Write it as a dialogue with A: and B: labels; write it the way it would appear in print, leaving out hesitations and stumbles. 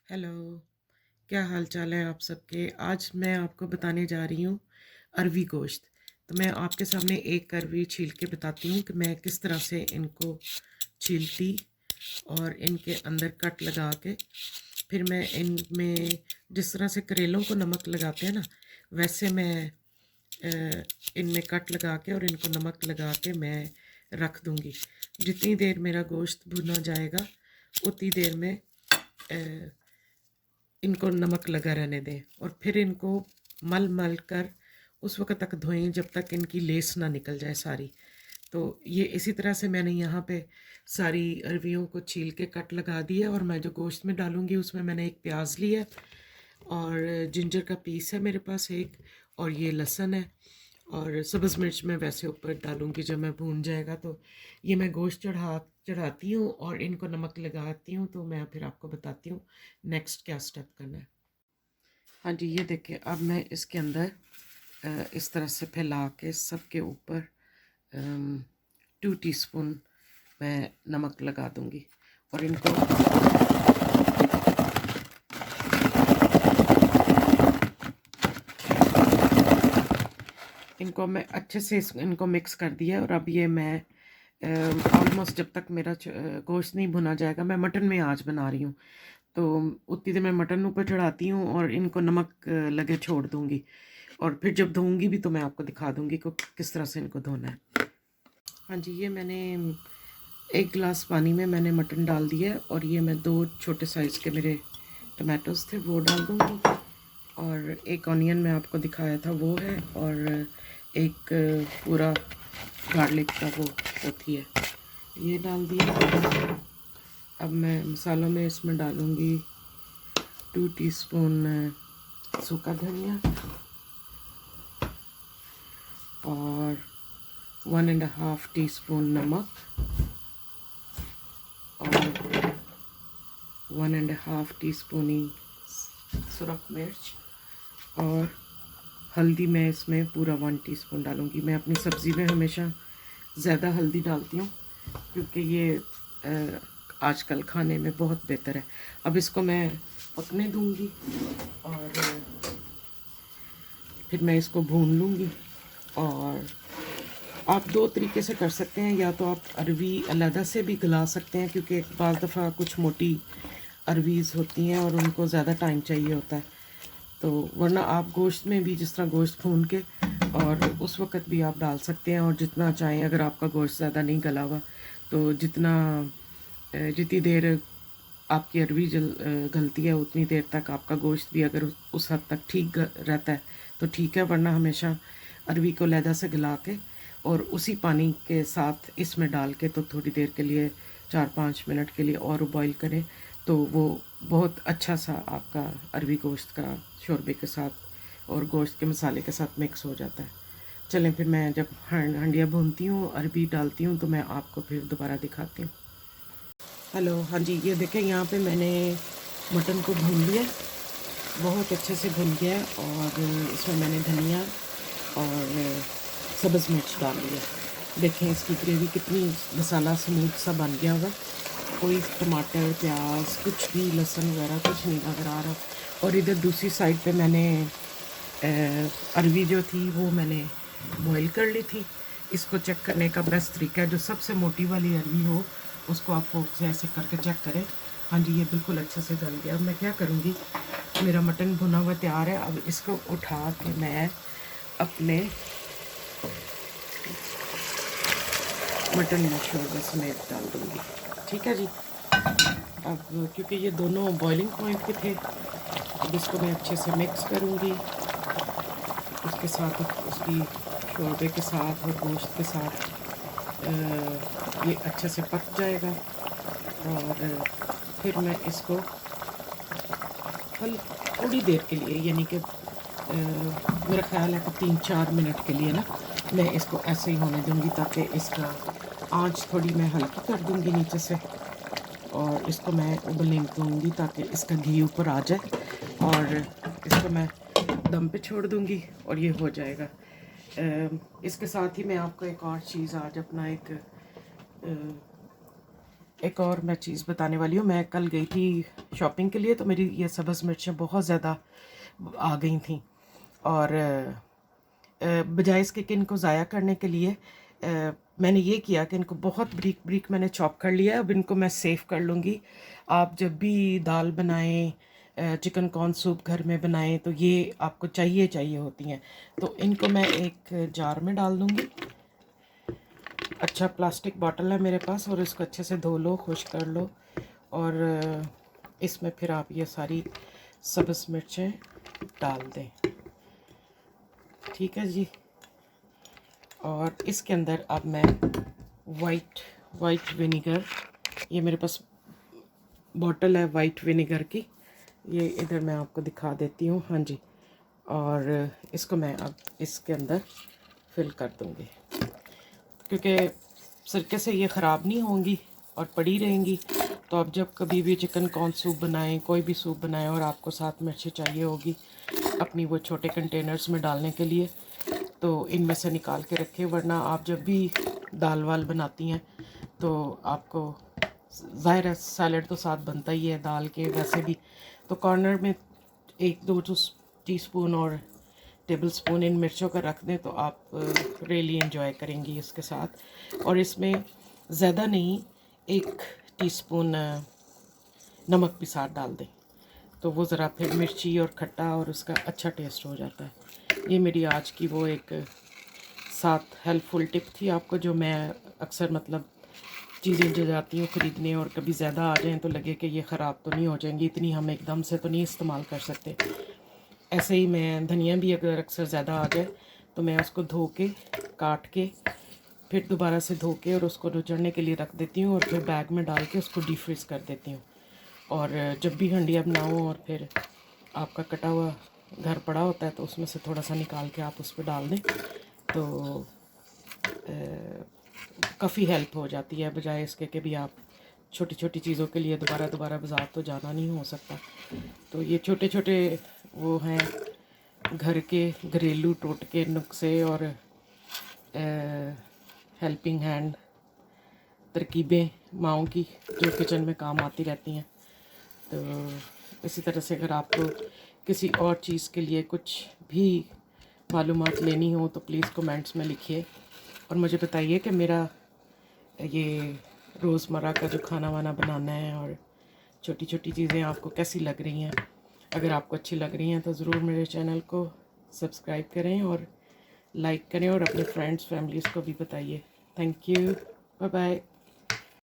A: Hello, क्या हाल चाल है आप सबके। आज मैं आपको बताने जा रही हूँ अरवी गोश्त। तो मैं आपके सामने एक अरवी छील के बताती हूँ कि मैं किस तरह से इनको छीलती और इनके अंदर कट लगा के फिर मैं इनमें जिस तरह से करेलों को नमक लगाते हैं ना, वैसे मैं इनमें कट लगा के और इनको नमक लगा के मैं रख दूँगी। जितनी देर मेरा गोश्त भुना जाएगा उतनी देर में इनको नमक लगा रहने दें और फिर इनको मल मल कर उस वक्त तक धोएं जब तक इनकी लेस ना निकल जाए सारी। तो ये इसी तरह से मैंने यहाँ पे सारी अरवियों को छील के कट लगा दिया और मैं जो गोश्त में डालूँगी उसमें मैंने एक प्याज लिया है और जिंजर का पीस है मेरे पास एक, और ये लहसुन है और सब्ज़ मिर्च मैं वैसे ऊपर डालूँगी जब मैं भून जाएगा। तो ये मैं गोश्त चढ़ाती हूँ और इनको नमक लगाती हूँ। तो मैं फिर आपको बताती हूँ नेक्स्ट क्या स्टेप करना है। हाँ जी, ये देखिए अब मैं इसके अंदर इस तरह से फैला के सबके ऊपर 2 टीस्पून मैं नमक लगा दूँगी और इनको मैं अच्छे से इनको मिक्स कर दिया। और अब ये मैं ऑलमोस्ट जब तक मेरा गोश्त नहीं भुना जाएगा, मैं मटन में आज बना रही हूँ, तो उतनी देर मैं मटन ऊपर चढ़ाती हूँ और इनको नमक लगे छोड़ दूँगी। और फिर जब धोऊँगी भी तो मैं आपको दिखा दूँगी कि किस तरह से इनको धोना है। हाँ जी, ये मैंने 1 गिलास पानी में मैंने मटन डाल दिया है और ये मैं 2 छोटे साइज़ के मेरे टमाटोज़ थे वो डाल दूँगी और एक ऑनियन मैं आपको दिखाया था वो है, और एक पूरा गार्लिक का वो होती है, ये डाल दिया। अब मैं मसालों में इसमें डालूँगी 2 टीस्पून सूखा धनिया और 1.5 टीस्पून नमक और 1.5 टीस्पून ही सुरख मिर्च, और हल्दी मैं इसमें पूरा 1 टीस्पून डालूँगी। मैं अपनी सब्ज़ी में हमेशा ज़्यादा हल्दी डालती हूँ क्योंकि ये आजकल खाने में बहुत बेहतर है। अब इसको मैं पकने दूँगी और फिर मैं इसको भून लूँगी। और आप 2 तरीके से कर सकते हैं, या तो आप अरवी अलहदा से भी गला सकते हैं क्योंकि बाज़ दफ़ा कुछ मोटी अरवीज़ होती हैं और उनको ज़्यादा टाइम चाहिए होता है। तो वरना आप गोश्त में भी जिस तरह गोश्त भून के और उस वक़्त भी आप डाल सकते हैं, और जितना चाहें। अगर आपका गोश्त ज़्यादा नहीं गला हुआ तो जितनी देर आपकी अरवी गलती है उतनी देर तक आपका गोश्त भी अगर उस हद तक ठीक रहता है तो ठीक है। वरना हमेशा अरवी को अलहदा से गला के और उसी पानी के साथ इसमें डाल के तो थोड़ी देर के लिए 4-5 मिनट के लिए और बॉईल करें तो वो बहुत अच्छा सा आपका अरवी गोश्त का शोरबे के साथ और गोश्त के मसाले के साथ मिक्स हो जाता है। चलें फिर मैं जब हंडिया भूनती हूँ अरबी डालती हूँ तो मैं आपको फिर दोबारा दिखाती हूँ। हेलो, हाँ जी, ये देखें यहाँ पे मैंने मटन को भून लिया, बहुत अच्छे से भून गया और इसमें मैंने धनिया और सब्ज़ मिर्च डाल लिया। देखें इसकी ग्रेवी कितनी मसाला स्मूथ सा बन गया होगा, कोई टमाटर प्याज कुछ भी लहसुन वगैरह कुछ नहीं नज़र आ रहा। और इधर दूसरी साइड पे मैंने अरवी जो थी वो मैंने बॉईल कर ली थी। इसको चेक करने का बेस्ट तरीका है, जो सबसे मोटी वाली अरवी हो उसको आप फोक से ऐसे करके चेक करें। हाँ जी, ये बिल्कुल अच्छे से गल गया। अब मैं क्या करूँगी, मेरा मटन भुना हुआ तैयार है। अब इसको उठा के मैं अपने मटन शोरबे समेत डाल दूँगी। ठीक है जी। अब क्योंकि ये दोनों बॉइलिंग पॉइंट पे थे, अब इसको मैं अच्छे से मिक्स करूँगी उसके साथ, उसकी शोरबे के साथ और गोश्त के साथ ये अच्छे से पक जाएगा। और फिर मैं इसको थोड़ी देर के लिए, यानी कि मेरा ख़्याल है कि 3-4 मिनट के लिए ना मैं इसको ऐसे ही होने दूँगी, ताकि इसका आंच थोड़ी मैं हल्की कर दूँगी नीचे से और इसको मैं उबलने दूँगी ताकि इसका घी ऊपर आ जाए, और इसको मैं दम पे छोड़ दूँगी और ये हो जाएगा। इसके साथ ही मैं आपको एक और चीज़ आज अपना एक एक और मैं चीज़ बताने वाली हूँ। मैं कल गई थी शॉपिंग के लिए, तो मेरी ये सब्ज़ मिर्चें बहुत ज़्यादा आ गई थी, और बजाय इसके कि इनको ज़ाया करने के लिए मैंने ये किया कि इनको बहुत ब्रीक ब्रीक मैंने चॉप कर लिया। अब इनको मैं सेव कर लूँगी। आप जब भी दाल बनाएं, चिकन कॉर्न सूप घर में बनाएं, तो ये आपको चाहिए होती हैं। तो इनको मैं एक जार में डाल दूँगी। अच्छा प्लास्टिक बॉटल है मेरे पास, और इसको अच्छे से धो लो, खुश कर लो, और इसमें फिर आप ये सारी सब्ज़ मिर्चें डाल दें। ठीक है जी। और इसके अंदर अब मैं वाइट विनेगर, ये मेरे पास बॉटल है वाइट विनेगर की, ये इधर मैं आपको दिखा देती हूँ। हाँ जी। और इसको मैं अब इसके अंदर फिल कर दूँगी, क्योंकि सिरके से ये ख़राब नहीं होंगी और पड़ी रहेंगी। तो आप जब कभी भी चिकन कॉर्न सूप बनाएं, कोई भी सूप बनाएं, और आपको 7 मिर्चें चाहिए होगी अपनी वो छोटे कंटेनर्स में डालने के लिए, तो इनमें से निकाल के रखें। वरना आप जब भी दाल वाल बनाती हैं तो आपको, ज़ाहिर है सैलड तो साथ बनता ही है दाल के वैसे भी, तो कॉर्नर में 1-2 टीस्पून और टेबल स्पून इन मिर्चों का रख दें, तो आप रियली एंजॉय करेंगी इसके साथ। और इसमें ज़्यादा नहीं, 1 टीस्पून नमक भी साथ डाल दें, तो वो ज़रा फिर मिर्ची और खट्टा और उसका अच्छा टेस्ट हो जाता है। ये मेरी आज की वो एक साथ हेल्पफुल टिप थी आपको, जो मैं अक्सर मतलब चीज़ें जो जाती हूँ ख़रीदने, और कभी ज़्यादा आ जाएँ तो लगे कि ये ख़राब तो नहीं हो जाएंगी, इतनी हम एकदम से तो नहीं इस्तेमाल कर सकते। ऐसे ही मैं धनिया भी अगर अक्सर ज़्यादा आ जाए तो मैं उसको धो के काट के फिर दोबारा से धो के और उसको रुचड़ने के लिए रख देती हूँ, और फिर बैग में डाल के उसको डीप फ्रीज़ कर देती हूँ। और जब भी हंडिया बनाओ और फिर आपका कटा हुआ घर पड़ा होता है, तो उसमें से थोड़ा सा निकाल के आप उस पर डाल दें, तो काफ़ी हेल्प हो जाती है, बजाय इसके कि भी आप छोटी छोटी चीज़ों के लिए दोबारा बाज़ार तो जाना नहीं हो सकता। तो ये छोटे छोटे वो हैं घर के घरेलू टोटके नुस्खे और हेल्पिंग हैंड तरकीबें माओं की, जो किचन में काम आती रहती हैं। तो इसी तरह से अगर आपको किसी और चीज़ के लिए कुछ भी मालूमात लेनी हो तो प्लीज़ कमेंट्स में लिखिए, और मुझे बताइए कि मेरा ये रोज़मर्रा का जो खाना वाना बनाना है और छोटी छोटी चीज़ें आपको कैसी लग रही हैं। अगर आपको अच्छी लग रही हैं तो ज़रूर मेरे चैनल को सब्सक्राइब करें और लाइक करें, और अपने फ्रेंड्स फैमिलीज़ को भी बताइए। Thank you, bye bye.